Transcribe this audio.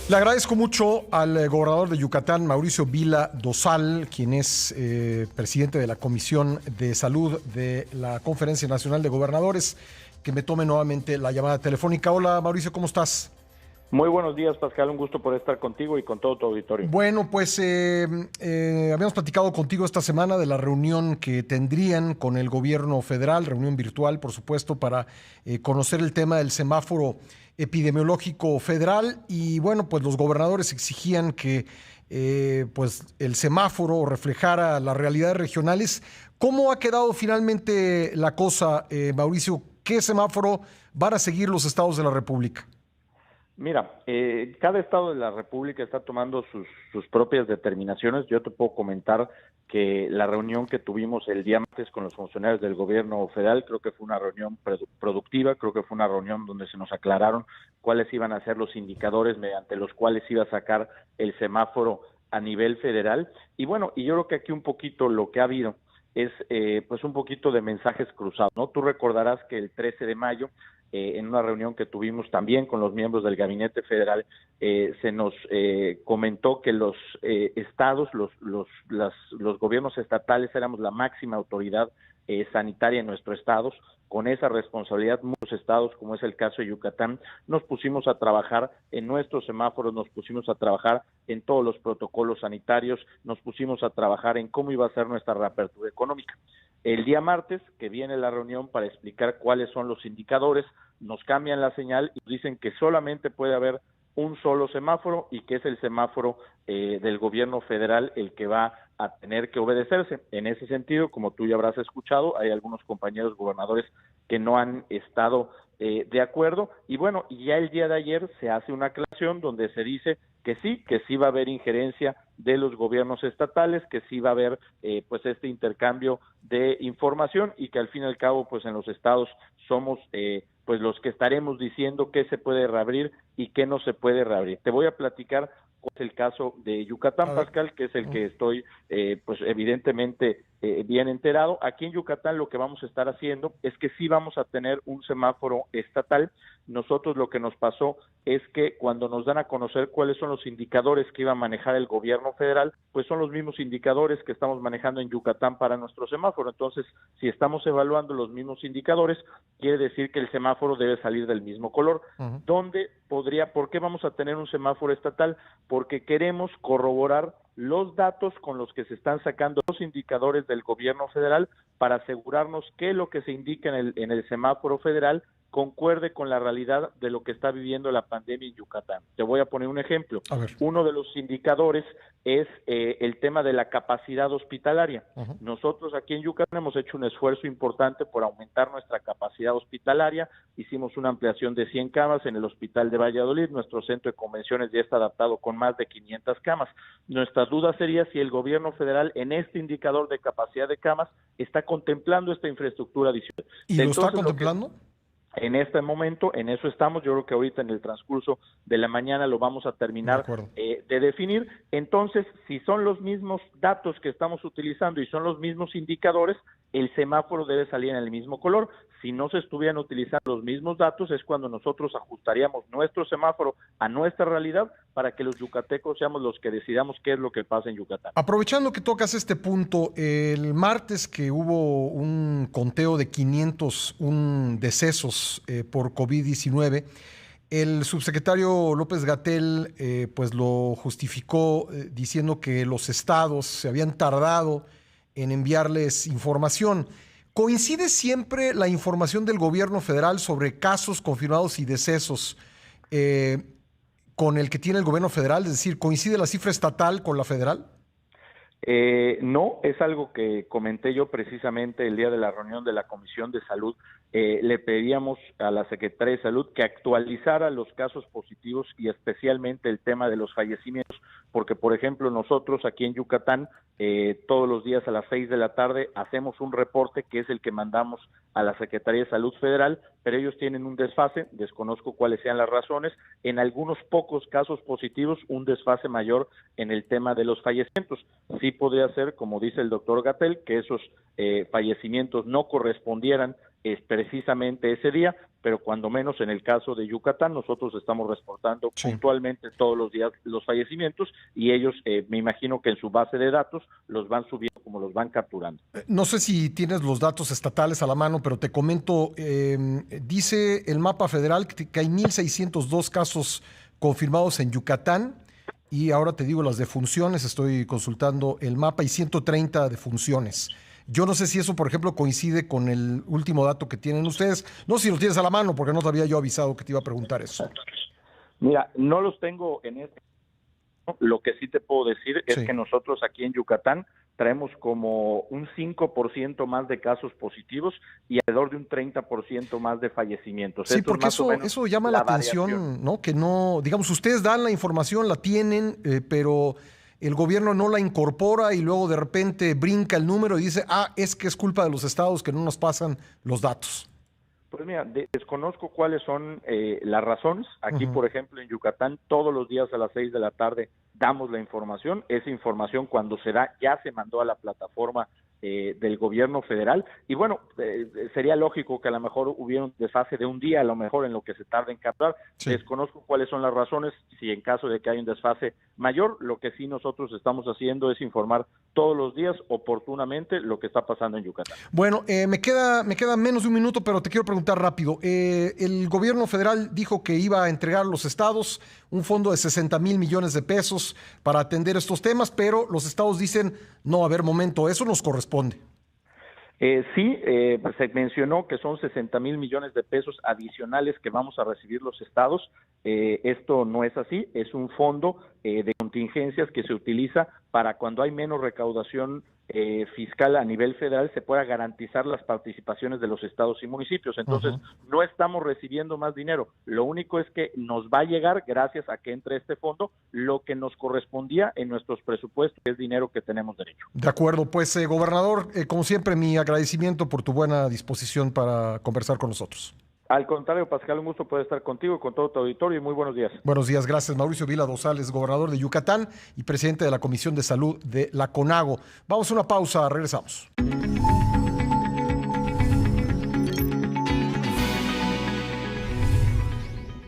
Le agradezco mucho al gobernador de Yucatán, Mauricio Vila Dosal, quien es presidente de la Comisión de Salud de la Conferencia Nacional de Gobernadores, que me tome nuevamente la llamada telefónica. Hola, Mauricio, ¿cómo estás? Muy buenos días, Pascal. Un gusto poder estar contigo y con todo tu auditorio. Bueno, pues habíamos platicado contigo esta semana de la reunión que tendrían con el gobierno federal, reunión virtual, por supuesto, para conocer el tema del semáforo epidemiológico federal. Y bueno, pues los gobernadores exigían que pues el semáforo reflejara las realidades regionales. ¿Cómo ha quedado finalmente la cosa, Mauricio? ¿Qué semáforo van a seguir los estados de la República? Mira, cada estado de la República está tomando sus propias determinaciones. Yo te puedo comentar que la reunión que tuvimos el día martes con los funcionarios del gobierno federal, creo que fue una reunión productiva, creo que fue una reunión donde se nos aclararon cuáles iban a ser los indicadores mediante los cuales iba a sacar el semáforo a nivel federal. Y bueno, y yo creo que aquí un poquito lo que ha habido es pues un poquito de mensajes cruzados, ¿no? Tú recordarás que el 13 de mayo, en una reunión que tuvimos también con los miembros del Gabinete Federal, se nos comentó que los estados, los gobiernos estatales éramos la máxima autoridad sanitaria en nuestros estados. Con esa responsabilidad, muchos estados, como es el caso de Yucatán, nos pusimos a trabajar en nuestros semáforos, nos pusimos a trabajar en todos los protocolos sanitarios, nos pusimos a trabajar en cómo iba a ser nuestra reapertura económica. El día martes, que viene la reunión para explicar cuáles son los indicadores, nos cambian la señal y dicen que solamente puede haber un solo semáforo y que es el semáforo del gobierno federal el que va a tener que obedecerse. En ese sentido, como tú ya habrás escuchado, hay algunos compañeros gobernadores que no han estado de acuerdo, y bueno, y ya el día de ayer se hace una aclaración donde se dice que sí va a haber injerencia de los gobiernos estatales, que sí va a haber pues este intercambio de información y que al fin y al cabo pues en los estados somos pues los que estaremos diciendo qué se puede reabrir y qué no se puede reabrir. Te voy a platicar cuál es el caso de Yucatán, Pascal, que es el que estoy pues evidentemente bien enterado. Aquí en Yucatán lo que vamos a estar haciendo es que sí vamos a tener un semáforo estatal. Nosotros lo que nos pasó es que cuando nos dan a conocer cuáles son los indicadores que iba a manejar el gobierno federal, pues son los mismos indicadores que estamos manejando en Yucatán para nuestro semáforo. Entonces, si estamos evaluando los mismos indicadores, quiere decir que el semáforo debe salir del mismo color. ¿Por qué vamos a tener un semáforo estatal? Porque queremos corroborar los datos con los que se están sacando los indicadores del gobierno federal para asegurarnos que lo que se indica en el semáforo federal concuerde con la realidad de lo que está viviendo la pandemia en Yucatán. Te voy a poner un ejemplo. Uno de los indicadores es el tema de la capacidad hospitalaria. Nosotros aquí en Yucatán hemos hecho un esfuerzo importante por aumentar nuestra capacidad hospitalaria. Hicimos una ampliación de 100 camas en el Hospital de Valladolid. Nuestro centro de convenciones ya está adaptado con más de 500 camas. Nuestra duda sería si el gobierno federal en este indicador de capacidad de camas está contemplando esta infraestructura adicional. ¿Y lo está contemplando? En este momento, en eso estamos. Yo creo que ahorita en el transcurso de la mañana lo vamos a terminar de definir. Entonces, si son los mismos datos que estamos utilizando y son los mismos indicadores, el semáforo debe salir en el mismo color. Si no se estuvieran utilizando los mismos datos, es cuando nosotros ajustaríamos nuestro semáforo a nuestra realidad para que los yucatecos seamos los que decidamos qué es lo que pasa en Yucatán. Aprovechando que tocas este punto, el martes que hubo un conteo de 501 decesos por COVID-19, el subsecretario López-Gatell pues lo justificó diciendo que los estados se habían tardado en enviarles información. ¿Coincide siempre la información del gobierno federal sobre casos confirmados y decesos con el que tiene el gobierno federal? Es decir, ¿coincide la cifra estatal con la federal? No, es algo que comenté yo precisamente el día de la reunión de la Comisión de Salud. Le pedíamos a la Secretaría de Salud que actualizara los casos positivos y especialmente el tema de los fallecimientos, porque por ejemplo nosotros aquí en Yucatán todos los días a las 6 de la tarde hacemos un reporte que es el que mandamos a la Secretaría de Salud Federal, pero ellos tienen un desfase, desconozco cuáles sean las razones, en algunos pocos casos positivos un desfase mayor en el tema de los fallecimientos. Sí podría ser, como dice el doctor Gatell, que esos fallecimientos no correspondieran precisamente ese día, pero cuando menos en el caso de Yucatán, nosotros estamos reportando puntualmente todos los días los fallecimientos y ellos, me imagino que en su base de datos los van subiendo como los van capturando. No sé si tienes los datos estatales a la mano, pero te comento, dice el mapa federal que hay 1,602 casos confirmados en Yucatán. Y ahora te digo las defunciones, estoy consultando el mapa, y 130 defunciones. Yo no sé si eso, por ejemplo, coincide con el último dato que tienen ustedes. No sé si lo tienes a la mano, porque no te había yo avisado que te iba a preguntar eso. Mira, no los tengo en este. Lo que sí te puedo decir es que nosotros aquí en Yucatán traemos como un 5% más de casos positivos y alrededor de un 30% más de fallecimientos. Sí, porque eso llama la atención, ¿no? Que no, digamos, ustedes dan la información, la tienen, pero el gobierno no la incorpora y luego de repente brinca el número y dice, es que es culpa de los estados que no nos pasan los datos. Pues mira, desconozco cuáles son las razones. Aquí, por ejemplo, en Yucatán, todos los días a las 6 de la tarde damos la información. Esa información, cuando se da, ya se mandó a la plataforma del gobierno federal. Y bueno, sería lógico que a lo mejor hubiera un desfase de un día, a lo mejor en lo que se tarda en captar. Sí. Desconozco cuáles son las razones, si en caso de que haya un desfase mayor. Lo que sí nosotros estamos haciendo es informar todos los días oportunamente lo que está pasando en Yucatán. Bueno, me queda menos de un minuto, pero te quiero preguntar rápido. El gobierno federal dijo que iba a entregar a los estados un fondo de 60,000 millones de pesos para atender estos temas, pero los estados dicen, no, a ver, momento, eso nos corresponde. Pues se mencionó que son 60,000 millones de pesos adicionales que vamos a recibir los estados. Esto no es así, es un fondo de contingencias que se utiliza para cuando hay menos recaudación fiscal a nivel federal, se pueda garantizar las participaciones de los estados y municipios. Entonces, no estamos recibiendo más dinero. Lo único es que nos va a llegar, gracias a que entre este fondo, lo que nos correspondía en nuestros presupuestos, que es dinero que tenemos derecho. De acuerdo, pues gobernador, como siempre, mi agradecimiento por tu buena disposición para conversar con nosotros. Al contrario, Pascal, un gusto poder estar contigo y con todo tu auditorio y muy buenos días. Buenos días, gracias. Mauricio Vila Dosales, gobernador de Yucatán y presidente de la Comisión de Salud de la CONAGO. Vamos a una pausa, regresamos.